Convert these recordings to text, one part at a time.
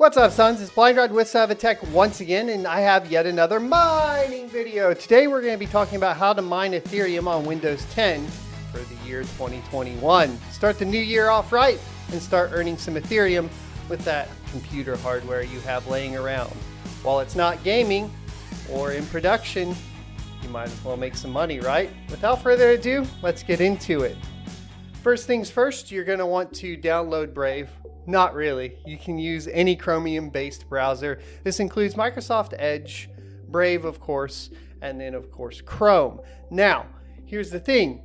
What's up, sons? It's Blind Rod with Savitech once again, and I have yet another mining video. Today we're going to be talking about how to mine Ethereum on Windows 10 for the year 2021. Start the new year off right and start earning some Ethereum with that computer hardware you have laying around. While it's not gaming or in production, you might as well make some money, right? Without further ado, let's get into it. First things first, you're going to want to download Brave. Not really. You can use any Chromium-based browser. This includes Microsoft Edge, Brave, of course, and then, of course, Chrome. Now, here's the thing.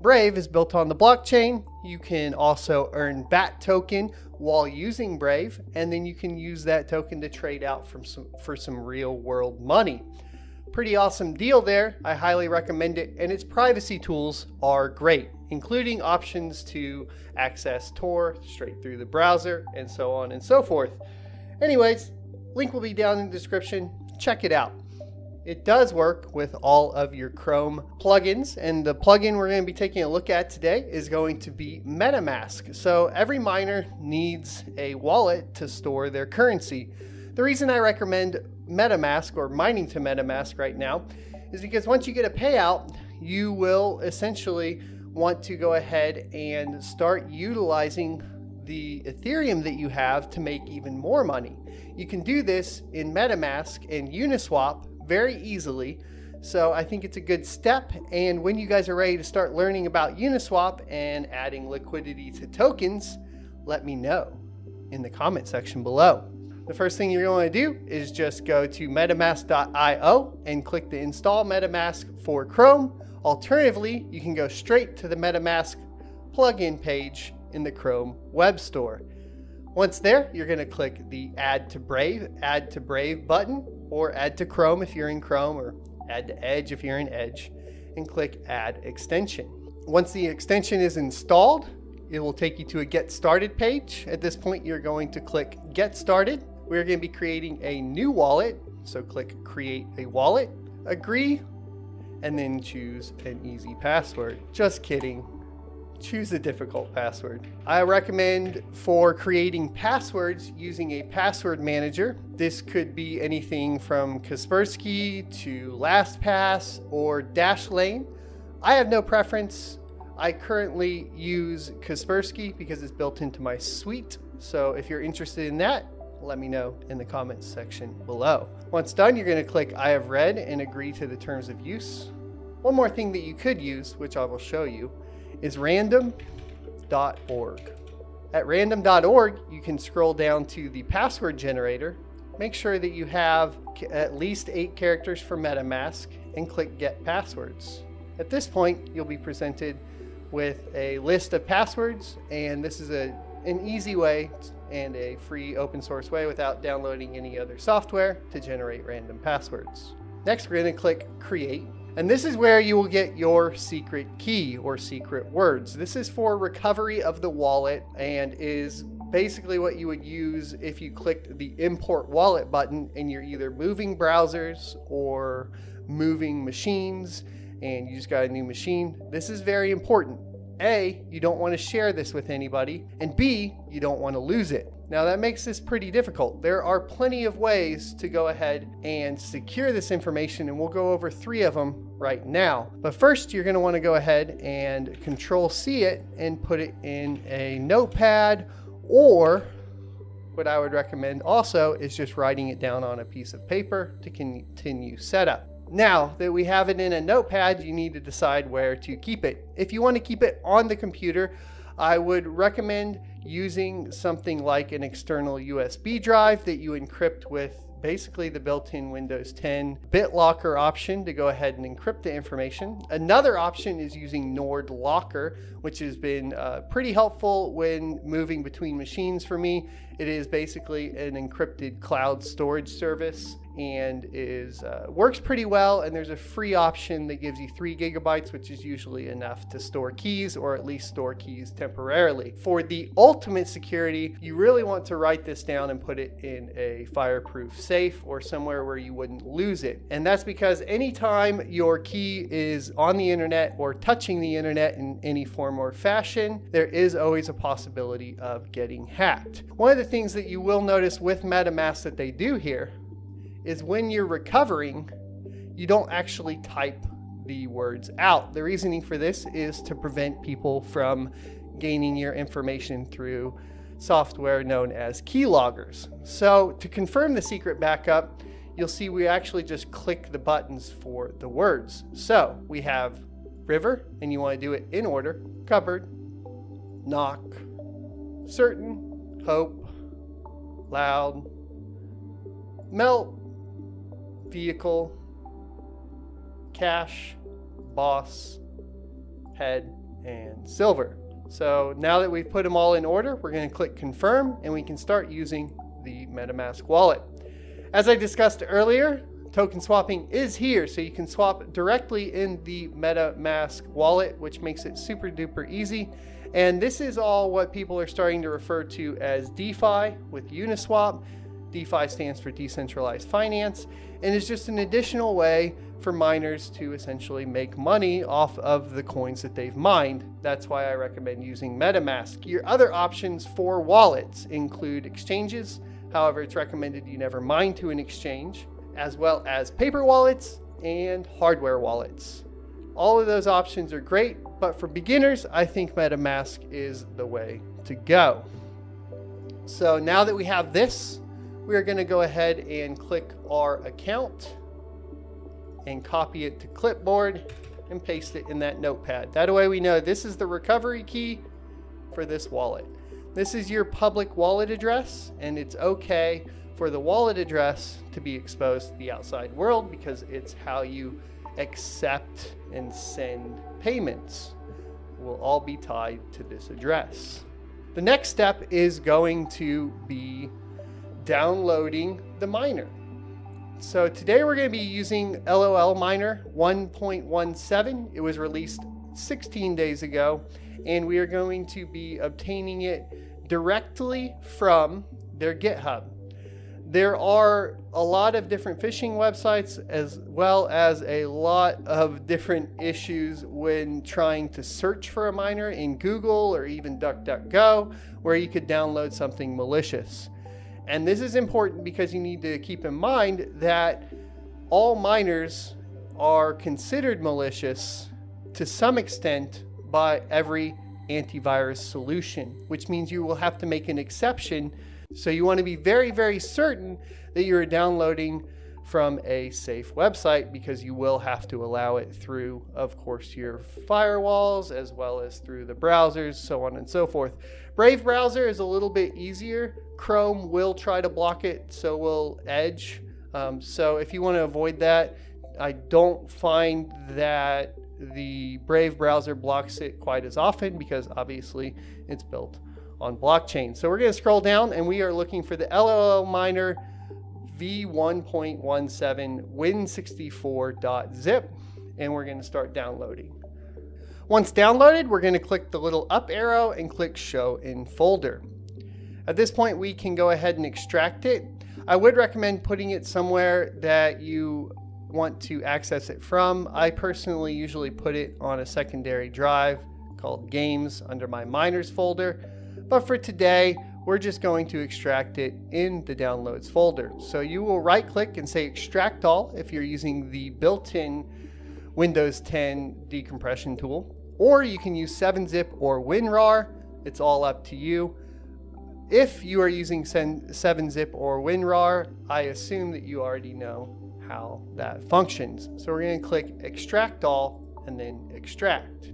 Brave is built on the blockchain. You can also earn BAT token while using Brave, and then you can use that token to trade out for some real-world money. Pretty awesome deal there. I highly recommend it, and its privacy tools are great, including options to access Tor straight through the browser and so on and so forth. Anyways, link will be down in the description. Check it out. It does work with all of your Chrome plugins, and the plugin we're going to be taking a look at today is going to be MetaMask. So every miner needs a wallet to store their currency. The reason I recommend MetaMask or mining to MetaMask right now is because once you get a payout, you will essentially want to go ahead and start utilizing the Ethereum that you have to make even more money. You can do this in MetaMask and Uniswap very easily. So I think it's a good step. And when you guys are ready to start learning about Uniswap and adding liquidity to tokens, let me know in the comment section below. The first thing you're going to do is just go to metamask.io and click the install MetaMask for Chrome. Alternatively, you can go straight to the MetaMask plugin page in the Chrome web store. Once there, you're going to click the Add to Brave button, or Add to Chrome if you're in Chrome, or Add to Edge if you're in Edge, and click Add Extension. Once the extension is installed, it will take you to a Get Started page. At this point, you're going to click Get Started. We're going to be creating a new wallet, so click Create a Wallet, agree, and then choose an easy password. Just kidding. Choose a difficult password. I recommend for creating passwords using a password manager. This could be anything from Kaspersky to LastPass or Dashlane. I have no preference. I currently use Kaspersky because it's built into my suite. So if you're interested in that, let me know in the comments section below. Once done, you're going to click I have read and agree to the terms of use. One more thing that you could use, which I will show you, is random.org. At random.org, you can scroll down to the password generator. Make sure that you have at least 8 characters for MetaMask and click Get Passwords. At this point, you'll be presented with a list of passwords, and this is an easy way and a free open source way without downloading any other software to generate random passwords. Next, we're going to click Create, and this is where you will get your secret key or secret words. This is for recovery of the wallet and is basically what you would use if you clicked the Import Wallet button and you're either moving browsers or moving machines and you just got a new machine. This is very important. A, you don't want to share this with anybody, and B, you don't want to lose it. Now that makes this pretty difficult. There are plenty of ways to go ahead and secure this information, and we'll go over 3 of them right now. But first, you're going to want to go ahead and Control-C it and put it in a notepad, or what I would recommend also is just writing it down on a piece of paper to continue setup. Now that we have it in a notepad, you need to decide where to keep it. If you want to keep it on the computer, I would recommend using something like an external USB drive that you encrypt with basically the built-in Windows 10 BitLocker option to go ahead and encrypt the information. Another option is using Nord Locker, which has been pretty helpful when moving between machines for me. It is basically an encrypted cloud storage service, and works pretty well. And there's a free option that gives you 3 gigabytes, which is usually enough to store keys, or at least store keys temporarily. For the ultimate security, you really want to write this down and put it in a fireproof safe or somewhere where you wouldn't lose it. And that's because anytime your key is on the internet or touching the internet in any form or fashion, there is always a possibility of getting hacked. One of the things that you will notice with MetaMask that they do here is when you're recovering, you don't actually type the words out. The reasoning for this is to prevent people from gaining your information through software known as keyloggers. So to confirm the secret backup, you'll see we actually just click the buttons for the words. So we have river, and you want to do it in order: cupboard, knock, certain, hope, loud, melt, vehicle, cash, boss, head, and silver. So now that we've put them all in order, we're going to click confirm, and we can start using the MetaMask wallet. As I discussed earlier, token swapping is here, so you can swap directly in the MetaMask wallet, which makes it super duper easy. And this is all what people are starting to refer to as DeFi with Uniswap. DeFi stands for decentralized finance, and is just an additional way for miners to essentially make money off of the coins that they've mined. That's why I recommend using MetaMask. Your other options for wallets include exchanges. However, it's recommended you never mine to an exchange, as well as paper wallets and hardware wallets. All of those options are great, but for beginners, I think MetaMask is the way to go. So now that we have this, we're going to go ahead and click our account and copy it to clipboard and paste it in that notepad. That way we know this is the recovery key for this wallet. This is your public wallet address, and it's okay for the wallet address to be exposed to the outside world because it's how you accept and send payments. Will all be tied to this address. The next step is going to be downloading the miner. So today we're going to be using LOL Miner 1.17. It was released 16 days ago, and we are going to be obtaining it directly from their GitHub. There are a lot of different phishing websites, as well as a lot of different issues when trying to search for a miner in Google or even DuckDuckGo, where you could download something malicious. And this is important because you need to keep in mind that all miners are considered malicious to some extent by every antivirus solution, which means you will have to make an exception. So you want to be very, very certain that you're downloading from a safe website, because you will have to allow it through, of course, your firewalls, as well as through the browsers, so on and so forth. Brave browser is a little bit easier. Chrome will try to block it, so will Edge. So if you want to avoid that, I don't find that the Brave browser blocks it quite as often, because obviously it's built on blockchain. So we're going to scroll down, and we are looking for the LOL Miner v1.17 win64.zip, and we're going to start downloading. Once downloaded, we're going to click the little up arrow and click show in folder. At this point, we can go ahead and extract it. I would recommend putting it somewhere that you want to access it from. I personally usually put it on a secondary drive called games under my miners folder, but for today, we're just going to extract it in the downloads folder. So you will right click and say extract all if you're using the built-in Windows 10 decompression tool, or you can use 7-zip or WinRAR. It's all up to you. If you are using 7-zip or WinRAR, I assume that you already know how that functions. So we're going to click extract all and then extract.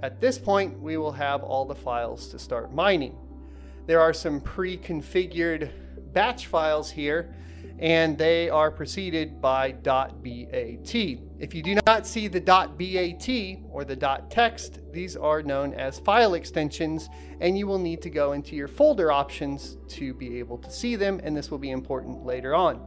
At this point, we will have all the files to start mining. There are some pre-configured batch files here, and they are preceded by .bat. If you do not see the .bat or the .text, these are known as file extensions, and you will need to go into your folder options to be able to see them, and this will be important later on.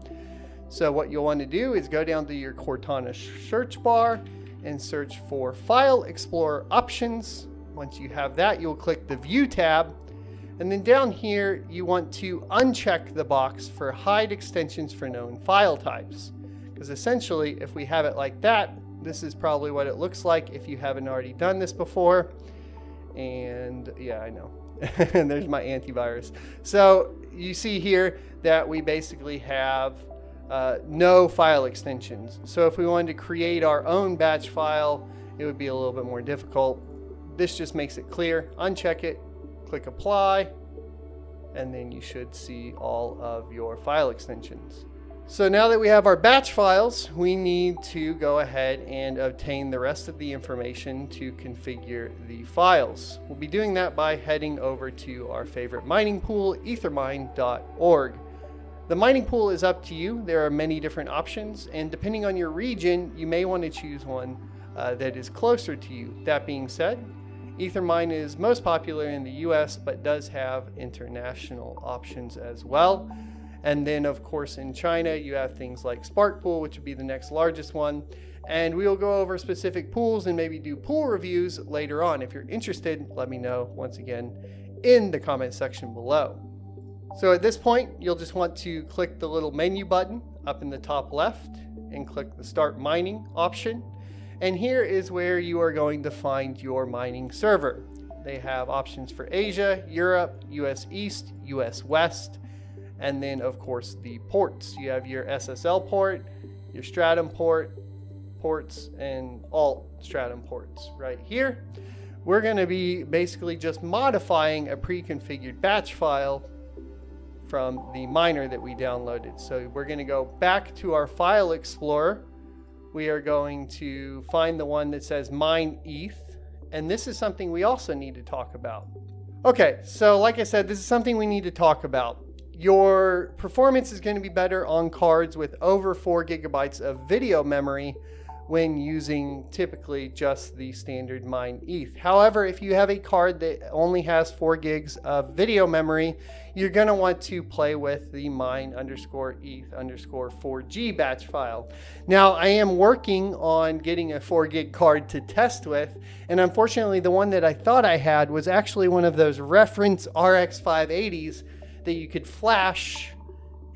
So what you'll want to do is go down to your Cortana search bar and search for File Explorer Options. Once you have that, you'll click the View tab. And then down here, you want to uncheck the box for Hide Extensions for Known File Types. Because essentially, if we have it like that, this is probably what it looks like if you haven't already done this before. And yeah, I know. And there's my antivirus. So you see here that we basically have no file extensions. So if we wanted to create our own batch file, it would be a little bit more difficult. This just makes it clear. Uncheck it, click apply, and then you should see all of your file extensions. So now that we have our batch files, we need to go ahead and obtain the rest of the information to configure the files. We'll be doing that by heading over to our favorite mining pool, ethermine.org. The mining pool is up to you. There are many different options, and depending on your region, you may want to choose one that is closer to you. That being said, Ethermine is most popular in the US, but does have international options as well. And then, of course, in China, you have things like Spark Pool, which would be the next largest one. And we will go over specific pools and maybe do pool reviews later on. If you're interested, let me know once again in the comment section below. So at this point, you'll just want to click the little menu button up in the top left and click the Start Mining option. And here is where you are going to find your mining server. They have options for Asia, Europe, US East, US West, and then of course the ports. You have your SSL port, your Stratum ports, and alt Stratum ports right here. We're going to be basically just modifying a pre-configured batch file from the miner that we downloaded. So we're going to go back to our file explorer. We are going to find the one that says Mine ETH, and this is something we also need to talk about. Okay, so like I said, this is something we need to talk about. Your performance is going to be better on cards with over 4 gigabytes of video memory when using typically just the standard Mine ETH. However, if you have a card that only has 4 gigs of video memory, you're going to want to play with the Mine_ETH_4G batch file. Now, I am working on getting a 4 gig card to test with, and unfortunately the one that I thought I had was actually one of those reference RX 580s that you could flash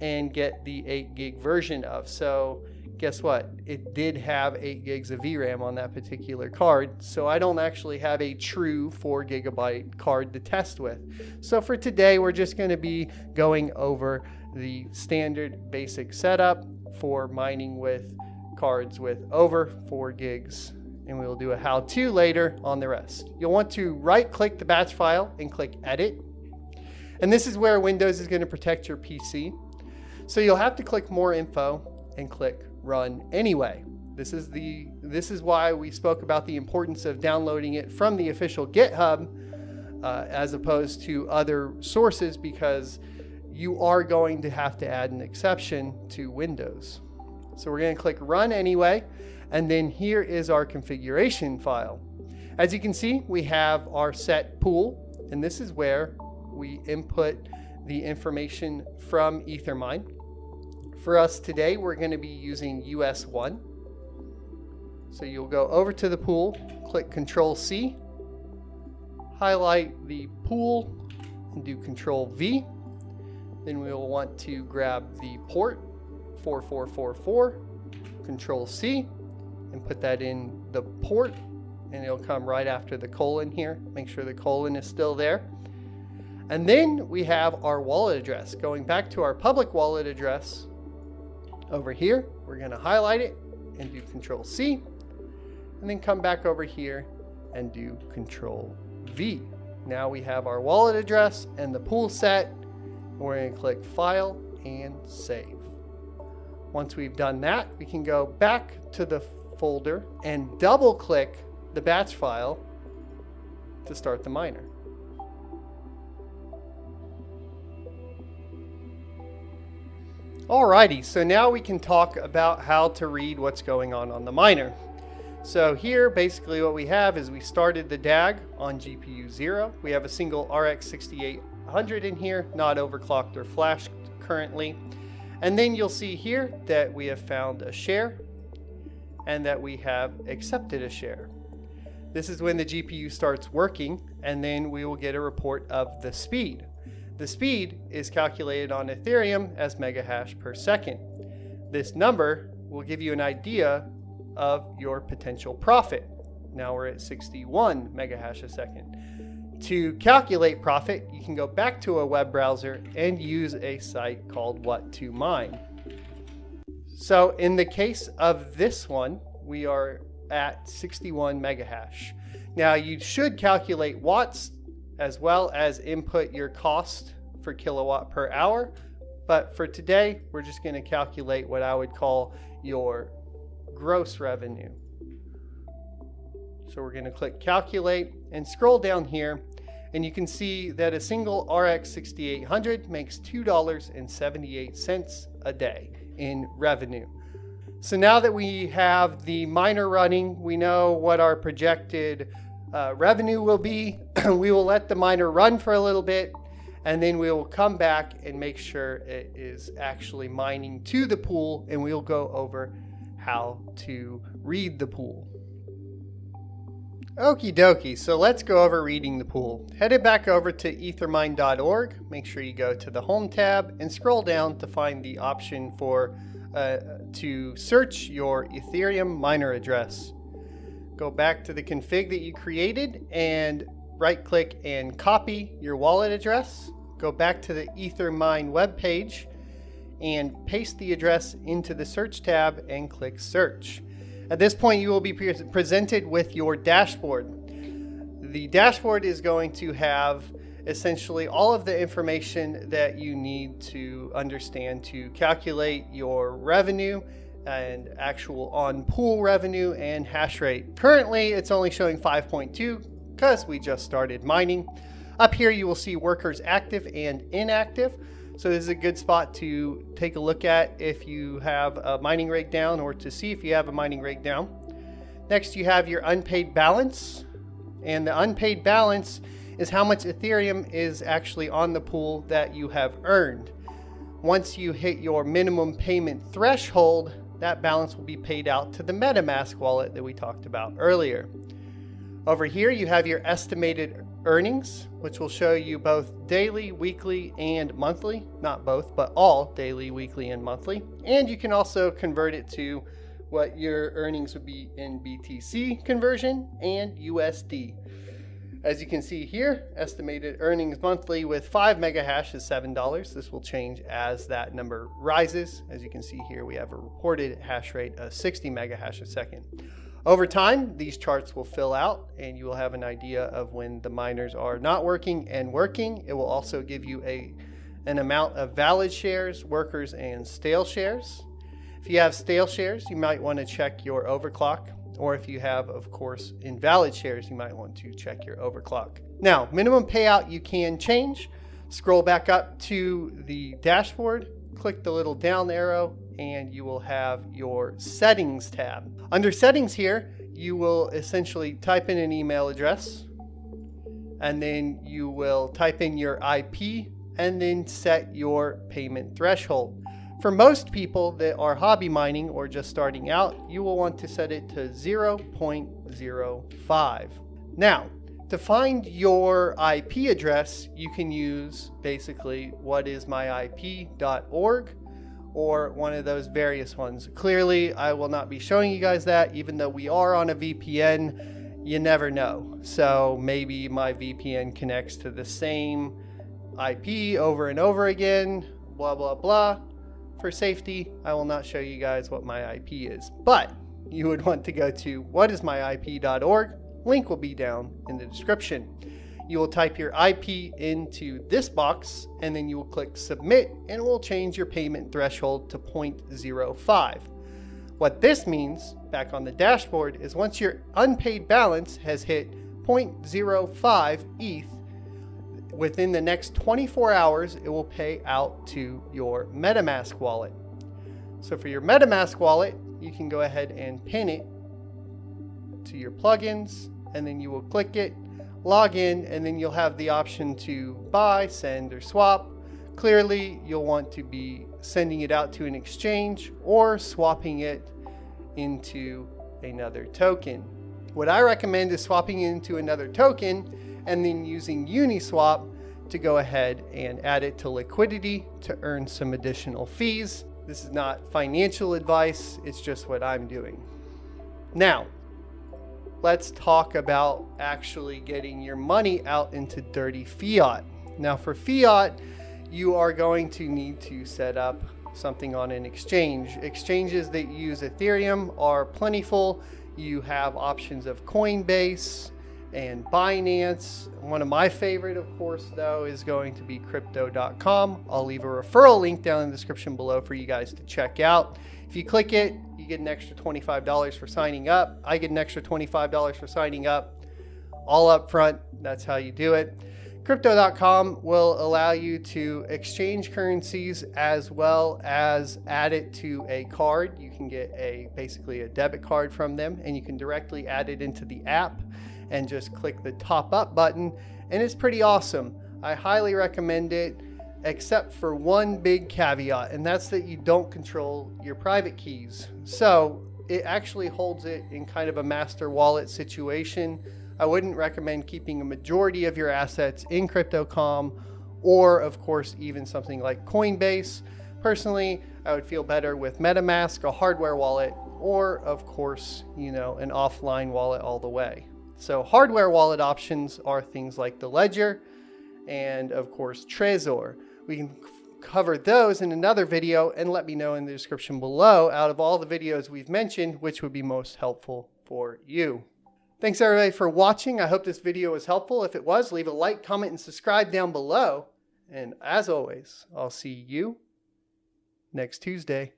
and get the 8 gig version of. So guess what? It did have 8 gigs of VRAM on that particular card, so I don't actually have a true 4 gigabyte card to test with. So for today, we're just going to be going over the standard basic setup for mining with cards with over 4 gigs, and we'll do a how-to later on the rest. You'll want to right-click the batch file and click Edit, and this is where Windows is going to protect your PC. So you'll have to click More Info and click Run Anyway. This is why we spoke about the importance of downloading it from the official GitHub as opposed to other sources, because you are going to have to add an exception to Windows. So we're going to click Run Anyway, and then here is our configuration file. As you can see, we have our set pool, and this is where we input the information from Ethermine. For us today, we're going to be using US1. So you'll go over to the pool, click Control-C, highlight the pool, and do Control-V. Then we will want to grab the port 4444, Control-C, and put that in the port, and it'll come right after the colon here. Make sure the colon is still there. And then we have our wallet address. Going back to our public wallet address, over here, we're going to highlight it and do Control-C, and then come back over here and do Control-V. Now we have our wallet address and the pool set. We're going to click File and Save. Once we've done that, we can go back to the folder and double click the batch file to start the miner. Alrighty, so now we can talk about how to read what's going on the miner. So here, basically what we have is we started the DAG on GPU 0. We have a single RX 6800 in here, not overclocked or flashed currently. And then you'll see here that we have found a share and that we have accepted a share. This is when the GPU starts working, and then we will get a report of the speed. The speed is calculated on Ethereum as megahash per second. This number will give you an idea of your potential profit. Now we're at 61 megahash a second. To calculate profit, you can go back to a web browser and use a site called What to Mine. So in the case of this one, we are at 61 megahash. Now you should calculate watts as well as input your cost for kilowatt per hour. But for today, we're just going to calculate what I would call your gross revenue. So we're going to click calculate and scroll down here, and you can see that a single RX 6800 makes $2.78 a day in revenue. So now that we have the miner running, we know what our projected revenue will be. We will let the miner run for a little bit, and then we will come back and make sure it is actually mining to the pool, and we'll go over how to read the pool. Okie dokie, so let's go over reading the pool. Headed back over to ethermine.org, make sure you go to the home tab and scroll down to find the option for to search your Ethereum miner address. Go back to the config that you created and right click and copy your wallet address. Go back to the Ethermine webpage and paste the address into the search tab and click search. At this point, you will be presented with your dashboard. The dashboard is going to have essentially all of the information that you need to understand to calculate your revenue and actual on-pool revenue and hash rate. Currently, it's only showing 5.2 because we just started mining. Up here, you will see workers active and inactive. So this is a good spot to take a look at if you have a mining rig down, or to see if you have a mining rig down. Next, you have your unpaid balance. And the unpaid balance is how much Ethereum is actually on the pool that you have earned. Once you hit your minimum payment threshold, that balance will be paid out to the MetaMask wallet that we talked about earlier. Over here, you have your estimated earnings, which will show you both daily, weekly, and monthly. Not both, but all daily, weekly, and monthly. And you can also convert it to what your earnings would be in BTC conversion and USD. As you can see here, estimated earnings monthly with 5 megahash is $7. This will change as that number rises. As you can see here, we have a reported hash rate of 60 megahash a second. Over time, these charts will fill out and you will have an idea of when the miners are not working and working. It will also give you an amount of valid shares, workers, and stale shares. If you have stale shares, you might want to check your overclock. Or if you have, of course, invalid shares, you might want to check your overclock. Now, minimum payout you can change. Scroll back up to the dashboard, click the little down arrow, and you will have your settings tab. Under settings here, you will essentially type in an email address, and then you will type in your IP, and then set your payment threshold. For most people that are hobby mining or just starting out, you will want to set it to 0.05. Now, to find your IP address, you can use basically whatismyip.org or one of those various ones. Clearly, I will not be showing you guys that, even though we are on a VPN. You never know. So maybe my VPN connects to the same IP over and over again, blah, blah, blah. For safety, I will not show you guys what my IP is, but you would want to go to whatismyip.org. Link will be down in the description. You will type your IP into this box, and then you will click submit, and it will change your payment threshold to 0.05. What this means, back on the dashboard, is once your unpaid balance has hit 0.05 ETH, within the next 24 hours, it will pay out to your MetaMask wallet. So for your MetaMask wallet, you can go ahead and pin it to your plugins, and then you will click it, log in, and then you'll have the option to buy, send, or swap. Clearly, you'll want to be sending it out to an exchange or swapping it into another token. What I recommend is swapping it into another token and then using Uniswap to go ahead and add it to liquidity to earn some additional fees. This is not financial advice, it's just what I'm doing. Now, let's talk about actually getting your money out into dirty fiat. Now for fiat, you are going to need to set up something on an exchange. Exchanges that use Ethereum are plentiful. You have options of Coinbase and Binance. One of my favorite, of course, though, is going to be crypto.com. I'll leave a referral link down in the description below for you guys to check out. If you click it, you get an extra $25 for signing up. I get an extra $25 for signing up, all up front. That's how you do it. Crypto.com will allow you to exchange currencies as well as add it to a card. You can get basically a debit card from them, and you can directly add it into the app and just click the top up button, and it's pretty awesome. I highly recommend it, except for one big caveat, and that's that you don't control your private keys. So it actually holds it in kind of a master wallet situation. I wouldn't recommend keeping a majority of your assets in Crypto.com or, of course, even something like Coinbase. Personally, I would feel better with MetaMask, a hardware wallet, or, of course, an offline wallet all the way. So hardware wallet options are things like the Ledger and, of course, Trezor. We can cover those in another video, and let me know in the description below, out of all the videos we've mentioned, which would be most helpful for you. Thanks everybody for watching. I hope this video was helpful. If it was, leave a like, comment, and subscribe down below. And as always, I'll see you next Tuesday.